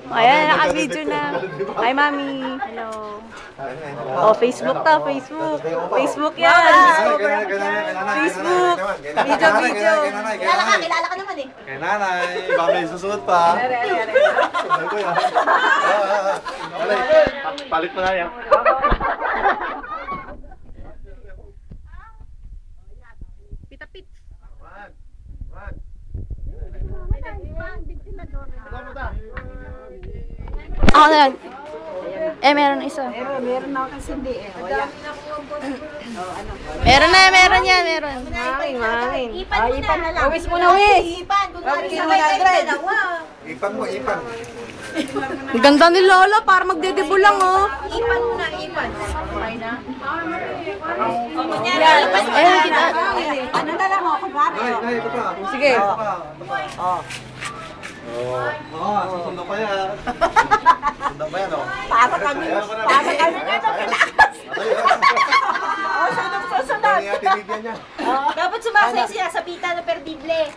Ayan, naka-video na. Hi, Mami. Hello. Oh, Facebook to, Facebook. Facebook yan. Facebook. Video. Kilala ka naman eh. Kay nanay, baka may susunod pa. Sundan ko yan. Palit mo na yan. Pitapit. Ako na lang. Meron isa. Meron na kasi hindi eh. Meron yan, meron. Mangin. Ipan na lang. Uwis mo na, uwis. Ipan. Kung Okay, sabay kayo 100. dalawa. Ipan mo, ipan. Ang ganda ni Lola, para magdedebo lang, oh. Ipan mo na, ipan. Okay na? Ayun, kita. Ano na lang ako, pare? Nay, ito pa. Sige. Ito pa. Susundan pa yan. Susundan pa yan, oh. Para kami. Para kami. Susunod. Tinigyan niya. Dapat sumasay siya sa pita na perdible.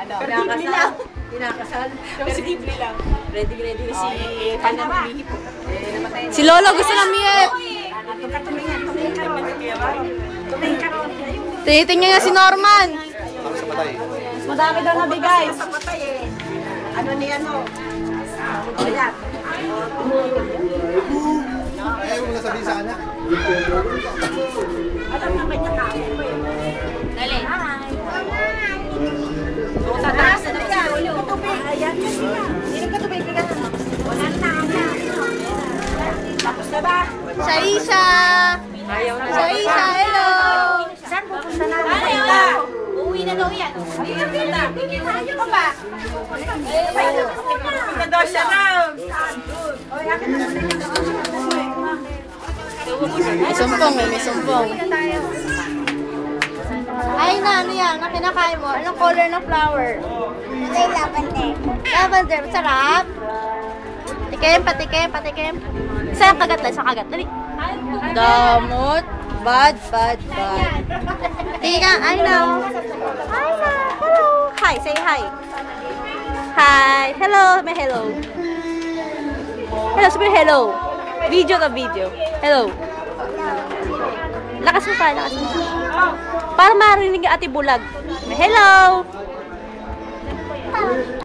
Pinakasal. Pinakasal. Perdible lang. Ready si Panamili po. Si Lola gusto ng miet. Tinitingnan niya si Norman. Ako sa patay. Madami daw nabigay. Sa patay eh. Ano ni ano? Ayan. Ayaw mo na sabihin sa kanya. Alam naman niya kaya. Dali. Sa taas na siya. Tubig. Ayan kasi niya. Sino ka tubig? Wala na. Tapos na ba? Shaisha. Shaisha, hello. Saan pupunta na? Uuwi na daw yan. Tingin tayo pa ba? Tingin daw siya na. May sumpong, may sumpong. Ay na, ano yan? Ang kinakain mo? Anong color ng flower? Lavender. Lavender, sarap. Patikim, patikim, patikim. Saan kagat na? Sa kagat. Dali. Damot. Bad. Tika, I know. Hi, ma. Hello. Hi, say hi. Hi. Hello. May hello. Hello, sabi hello. Video to video. Hello. Lakas mo pa, lakas mo. Para marinig ang ate bulag. May hello.